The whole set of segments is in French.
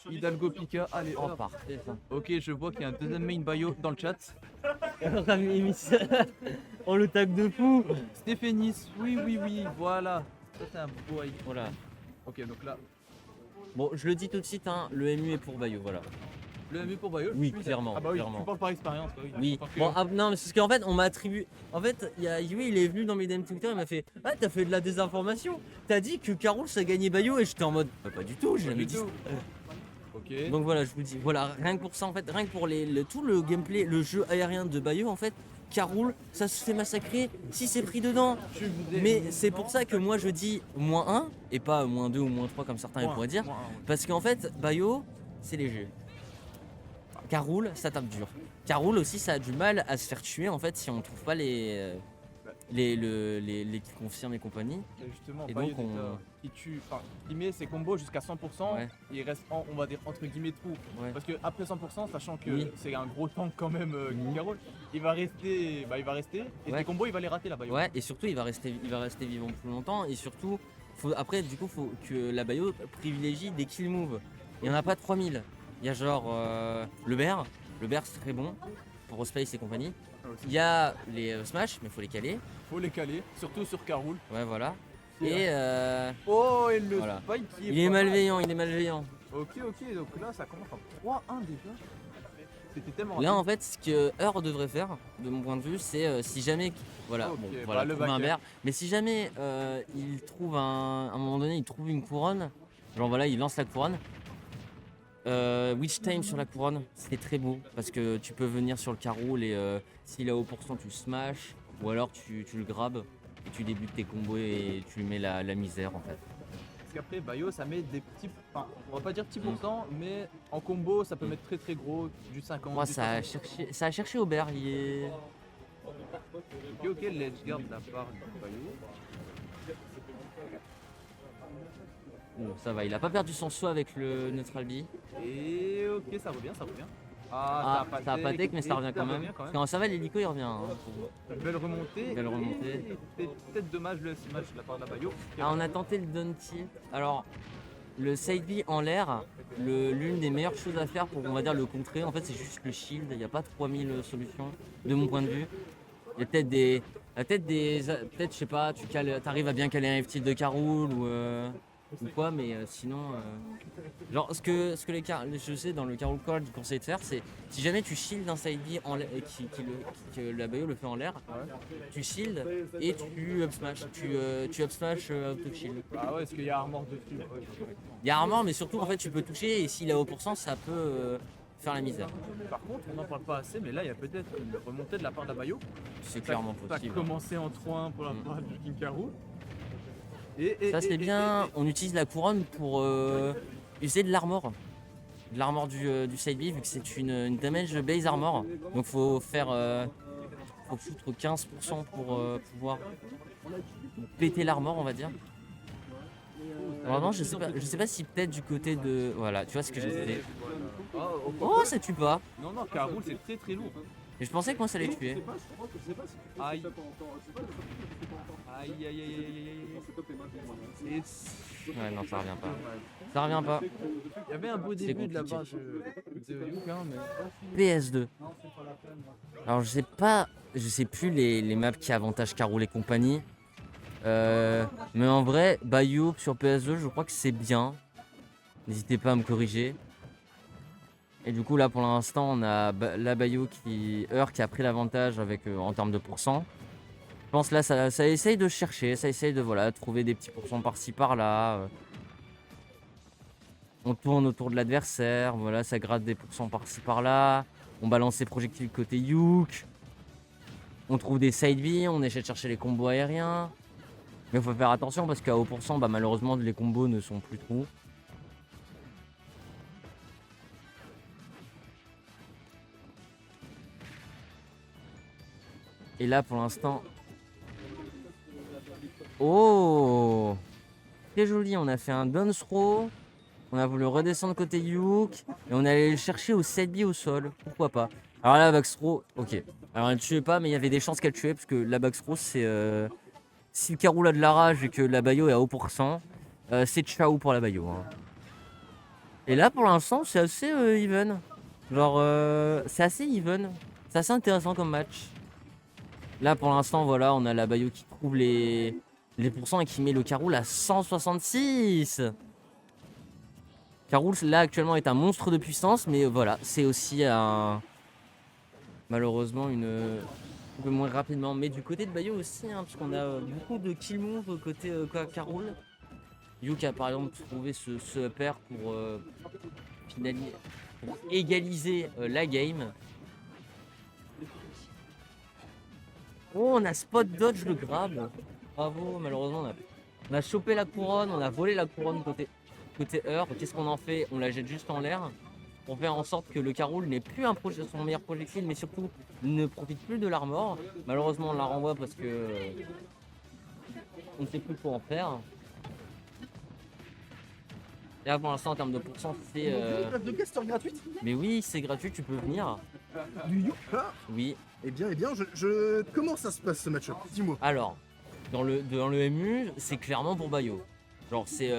Hidalgo Pika, allez Oh, hop. parfait ça. Ok, je vois qu'il y a un deuxième main bio dans le chat. On le tag de fou. Stéphénis, oui, oui, oui, voilà. Ça, c'est un beau high. Voilà. Ok, donc là, Bon, je le dis tout de suite, hein, le MU est pour Bayo, voilà. le MU pour Bayo. Oui, je suis clairement, Ah bah oui, clairement. tu parles par expérience. Bah oui. Oui. Parce que- Bon, non, mais c'est parce qu'en fait, on m'a attribué. En fait, il y a Yui, il est venu dans mes DM Twitter, il m'a fait ah, t'as fait de la désinformation. T'as dit que Carol ça gagnait Bayo et j'étais en mode pas du tout, j'ai Pas jamais du dit. tout. Ok. Donc voilà, je vous dis, voilà, rien que pour ça en fait, rien que pour tout le gameplay, le jeu aérien de Bayo en fait, Carol, ça se fait massacrer si c'est pris dedans. Je vous ai- Mais c'est pour ça que moi je dis -1 et pas -2 ou -3 comme certains Moins, pourraient dire. moins un, ouais. Parce qu'en fait, Bayo, c'est léger. Carol, ça tape dur. Carol aussi, ça a du mal à se faire tuer en fait si on trouve pas les qui confirment et compagnie. Et justement, Et Bayo, donc, on- déjà, il tue, enfin, il met ses combos jusqu'à 100%, Ouais. il reste, on va dire, entre guillemets, trou. Ouais. Parce que après 100%, sachant que Oui. c'est un gros tank quand même, Mhm. Carol, il va rester, et Ouais. ses combos, il va les rater là-bas. Ouais, et surtout il va rester vivant plus longtemps et surtout après du coup faut que la Bayo privilégie des kill moves. Il n'y en a pas 3000. Il y a genre le bear c'est très bon pour Space et compagnie. Il y a les smash mais faut les caler. Faut les caler, surtout sur Carol. Ouais voilà. C'est Et Oh, et le Voilà. spike qui il est pas mal. malveillant, il est malveillant. Ok, donc là, ça commence en 3-1 déjà. C'était tellement Là rapide. en fait ce que Heur devrait faire de mon point de vue c'est si jamais voilà Ok, bon, bah, voilà le trouver un backer. bear mais si jamais il trouve à un moment donné il trouve une couronne genre voilà il lance la couronne Witch Time sur la couronne c'est très beau parce que tu peux venir sur le carreau et s'il a haut pourcent tu smash ou alors tu le grabes et tu débutes tes combos et tu lui mets la misère en fait. Parce qu'après, Bayo, ça met des petits. Enfin, on va pas dire petits pourcents, mais en combo, ça peut mettre très très gros, du 50. Moi du ça 60. a cherché au bear il est... Ok, let's guard de la part de Bayo. Bon, ça va il a pas perdu son saut avec le Neutral B. Et ok, ça revient, ça revient. Ah, ça a pas tech, mais ça et revient quand même. Quand ça va, l'hélico il revient. Hein. Belle remontée. Belle remontée. Et c'était peut-être dommage le smash de la part de la Bayo. Ah, on a tenté le down tilt. Alors, le side B en l'air, l'une des meilleures choses à faire pour, on va dire, le contrer, en fait, c'est juste le shield. Il n'y a pas 3000 solutions, de mon point de vue. Il y a peut-être, je sais pas, tu arrives à bien caler un F-tilt de Carol ou quoi, mais sinon. Genre, ce que je sais dans le Carol Code, je conseille de faire, c'est si jamais tu shield un side B en l'air, que la Bayo le fait en l'air, tu shield et tu up smash. Tu up smash auto shield. Ah ouais, est-ce qu'il y a armor dessus? Il y a armor, mais surtout en fait tu peux toucher et s'il a haut pourcent, ça peut faire la misère. Par contre, on n'en parle pas assez, mais là, il y a peut-être une remontée de la part de la Bayo. C'est clairement Ça a possible. commencé en 3-1 pour la part du King Carol. Ça c'est bien, on utilise la couronne pour utiliser de l'armor. De l'armor du side B vu que c'est une damage base armor. Donc faut faire faut foutre 15% pour pouvoir péter l'armor on va dire. Vraiment je sais pas si peut-être du côté de. Voilà, tu vois ce que je disais. Oh ça tue pas. Non, Carol, c'est très très lourd. Et je pensais que moi ça allait tuer. Aïe. Aïe, aïe, aïe, aïe, aïe, aïe. Ouais non ça revient pas. Ça revient pas. Il y avait un beau C'est début de la compliqué. part de Youk, hein, mais... PS2. Alors je sais plus les maps qui avantagent Carol et compagnie. Mais en vrai, Bayo sur PS2, je crois que c'est bien. N'hésitez pas à me corriger. Et du coup là pour l'instant on a la Bayo qui a pris l'avantage avec en termes de pourcent. Je pense là ça essaye de chercher, ça essaye de voilà trouver des petits pourcents par-ci par-là. On tourne autour de l'adversaire, voilà, ça gratte des pourcents par-ci par-là. On balance ses projectiles côté Youk. On trouve des side B, on essaie de chercher les combos aériens. Mais il faut faire attention parce qu'à haut pourcent, bah, malheureusement, les combos ne sont plus trop. Et là, pour l'instant... Oh! C'est joli, on a fait un down throw. On a voulu redescendre côté Youk. Et on allait le chercher au side B au sol. Pourquoi pas? Alors là, la backthrow, ok. Alors elle ne tuait pas, mais il y avait des chances qu'elle tuait. Parce que la backthrow, c'est... Si le Carol a de la rage et que la Bayo est à haut pourcent, c'est ciao pour la Bayo. Hein. Et là, pour l'instant, c'est assez even. Genre, c'est assez even. C'est assez intéressant comme match. Là, pour l'instant, voilà, on a la Bayo qui trouve les pourcents et qui met le Caroul à 166. Caroul, là, actuellement, est un monstre de puissance, mais voilà, c'est aussi malheureusement un peu moins rapidement. Mais du côté de Bayo aussi, hein, parce qu'on a beaucoup de kill move côté Caroul. Yuk a par exemple trouvé ce upper pour finaliser, pour égaliser la game. Oh, on a spot dodge le grab. Bravo, malheureusement on a chopé la couronne, on a volé la couronne côté Heur. Qu'est-ce qu'on en fait? On la jette juste en l'air pour faire en sorte que le Caroul n'ait plus son meilleur projectile, mais surtout ne profite plus de l'armor. Malheureusement, on la renvoie parce que on ne sait plus quoi en faire. Et là, pour l'instant, en termes de pourcent, c'est. De caster gratuite Mais oui, c'est gratuit, tu peux venir. du Yuka. Oui. Eh bien, comment ça se passe ce match-up? Dis-moi. Alors, dans le MU, c'est clairement pour Bayo. Genre, c'est.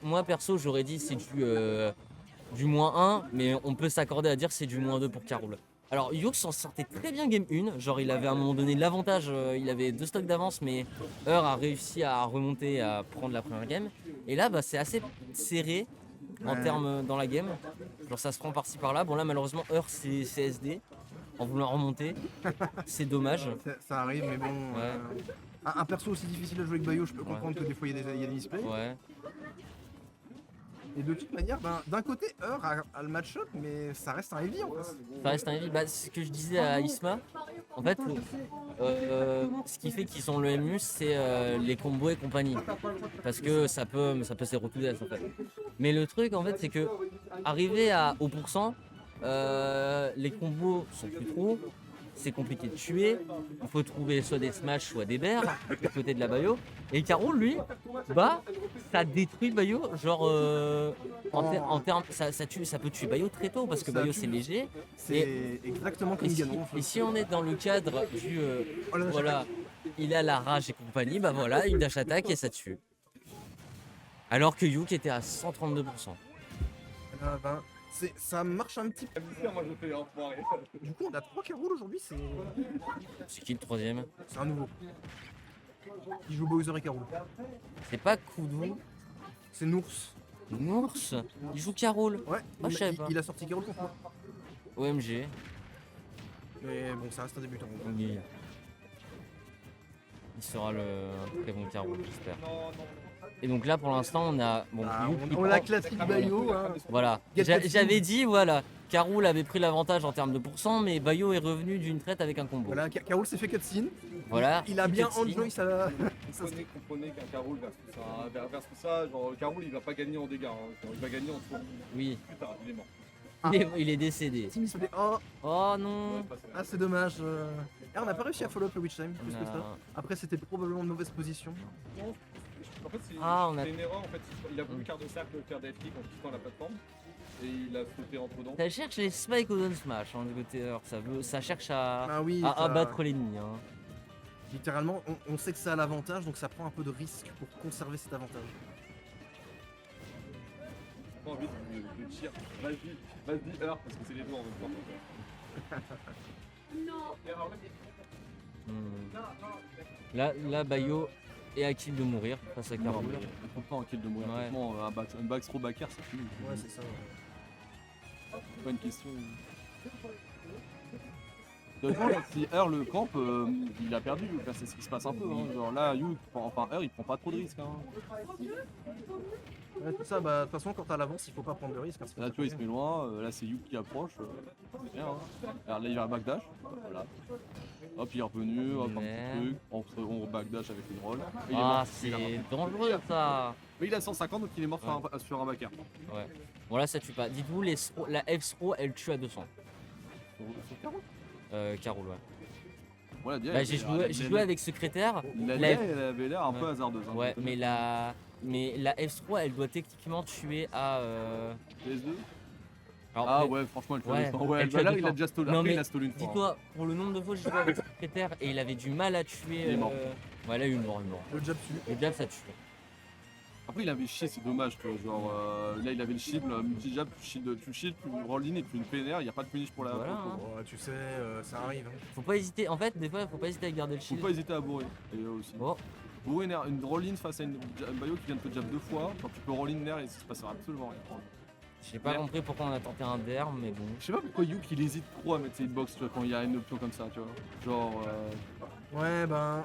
Moi, perso, j'aurais dit c'est du -1, mais on peut s'accorder à dire c'est du -2 pour Caroul. Alors, Yuk s'en sortait très bien game 1. Genre, il avait à un moment donné l'avantage, il avait 2 stocks d'avance, mais Heur a réussi à remonter, à prendre la première game. Et là, bah, c'est assez serré en termes dans la game. Genre, ça se prend par-ci par-là. Bon, là, malheureusement, Heur c'est SD en voulant remonter. C'est dommage. Ça arrive, mais bon. Ouais. Un perso aussi difficile à jouer que Bayo, je peux comprendre que des fois il y a des misplays. Ouais. Et de toute manière, d'un côté, Heur a le match-up, mais ça reste un heavy en face. Ça reste un heavy. Bah, c'est ce que je disais à Isma. En fait, ce qui fait qu'ils ont le MU, c'est les combos et compagnie. Parce que ça peut zéro to death en fait. Mais le truc en fait, c'est que arrivé au pourcent, les combos sont plus trop. C'est compliqué de tuer. Il faut trouver soit des smash, soit des bears du côté de la Bayo. Et Caroul, lui, bah, ça détruit Bayo. Genre, en termes, ça peut tuer Bayo très tôt parce que Ça Bayo tue. c'est léger. C'est exactement comme Et si, Ganon. et si on est dans le cadre du Oh là là, voilà, il a la rage et compagnie, bah voilà, une dash attack et ça tue. Alors que Yuk était à 132%. Ça marche un petit peu. Moi je fais enfoiré. Du coup, on a 3 Caroul aujourd'hui, C'est qui le troisième? c'est un nouveau. Il joue Bowser et Caroul. C'est pas Koudou, C'est Nours. Nours. Il joue Caroul. Ouais, Ah, je savais pas. il a sorti Caroul contre moi. OMG. Mais bon, ça reste un débutant. Oui. Il sera un très bon Caroul, j'espère. Et donc là pour l'instant on a. Bon, Yuk, il On prend- a classique Bayo. Hein. Voilà. Get that J'avais dit, voilà, Caroul avait pris l'avantage en termes de pourcent, mais Bayo est revenu d'une traite avec un combo. Voilà, Caroul s'est fait cutscene. Voilà. Il a bien cutscene. enjoy ça. Comprenez qu'un Caroul versus ça, genre Caroul il va pas gagner en dégâts, hein. Genre, il va gagner en tour. Oui, Plus tard, il est mort. il est décédé. Team, il se fait oh, Oh non. c'est dommage. Et on n'a pas réussi à follow up le Witch Time, plus On que a- ça. Après, c'était probablement une mauvaise position. En fait, c'est on a- une erreur. En fait, il a voulu quart de cercle faire des flics en quittant la plateforme et il a sauté entre dedans. Ça cherche les spikes au down smash hein, du côté Earth. Ça cherche à Ah oui, ça- abattre l'ennemi. Hein. littéralement, on sait que ça a l'avantage, donc ça prend un peu de risque pour conserver cet avantage. J'ai pas envie de cheer. Vas-y, heure, parce que c'est les deux en même temps. Là, Bayo est à kill de mourir face à Caroul. Je comprends en kill de mourir. Ouais. Franchement, un backthrow backer, c'est fini. Ouais, c'est ça. C'est pas une question. De toute façon, là, si Heur le camp, il a perdu. Enfin, c'est ce qui se passe un peu. Hein. Genre là, Heur, il prend pas trop de risques. Hein. Ouais, tout ça, de toute façon, quand t'as l'avance, il faut pas prendre de risque. Hein, c'est Là, pas tu vois, il se ça. met loin. Là, c'est Yuk qui approche. C'est bien. Hein. Alors là, il va à backdash. Voilà. Hop, il est revenu. Hop, un Merde. petit truc. On backdash avec une roll. Et il est Ah, mort. Il a c'est mort. dangereux ça. Mais il a 150, donc il est mort sur un backer. Ouais. Bon, là, ça tue pas. Dites-vous, la F-Throw elle tue à 200. Sur Caroul. Caroul, ouais. Voilà, Bah, j'ai joué avec secrétaire. La La- elle avait l'air un peu Ouais. hasardeuse. Hein, Ouais, mais la F3 elle doit techniquement tuer à. PS2. Alors, Ah mais- ouais, franchement, elle fait Ouais, le temps. Ouais, elle fait là, le il a temps. déjà stole. Non, Après, mais il a stole une fois. hein. Dis-toi, pour le nombre de fois que j'ai joué avec secrétaire et il avait du mal à tuer. Il est mort. Ouais, là, il est mort. Le jab dessus. Le jab ça tue. Après, il avait chié, c'est dommage, tu vois. Genre, là, il avait le shield, le multi-jab, tu le shield, tu roll in et tu une PNR, il n'y a pas de punish pour la. Voilà, pour- hein. Oh, tu sais, ça arrive. Hein. Faut pas hésiter. En fait, des fois, faut pas hésiter à garder le Faut shield. pas hésiter à bourrer. Et eux aussi. Oh, Bourrer une roll in face à un Bayo qui vient de te jab 2 fois, quand tu peux roll in nerf et ça se passera absolument rien. j'ai pas Merde. compris pourquoi on a tenté un DR, mais bon. Je sais pas pourquoi Youk il hésite trop à mettre ses hitbox tu vois, quand il y a une option comme ça, tu vois. Genre. Ouais, ben,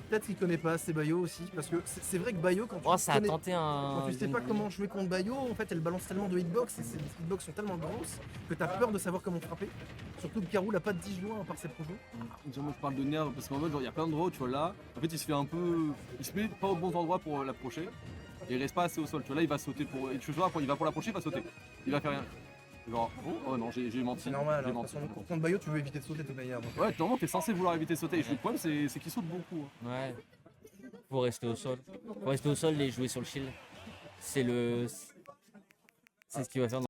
peut-être qu'il connaît pas assez Bayo aussi, parce que c'est vrai que Bayo, quand tu Oh, ça a connais- tenté un. quand tu sais pas comment jouer contre Bayo, en fait, elle balance tellement de hitbox et ces hitbox sont tellement grosses que t'as peur de savoir comment frapper. Surtout que Karou n'a pas de 10 joints à part ses projets. Déjà, moi je parle de nerfs parce qu'en mode, genre, il y a plein de draws, tu vois. Là, en fait, il se fait un peu. Il se met pas au bon endroit pour l'approcher. Et il reste pas assez au sol, tu vois. Là, il va sauter pour. Et tu vois, il va pour l'approcher, il va sauter. Il va faire rien. Genre, oh non, j'ai menti. C'est normal, J'ai hein, de menti. toute façon, contre Bayo, tu veux éviter de sauter de toute manière. donc. Ouais, normalement, t'es censé vouloir éviter de sauter. Et le problème, c'est qu'il saute beaucoup. Hein. Ouais. Faut rester au sol. Faut rester au sol et jouer sur le shield. C'est le. C'est ce qui va faire.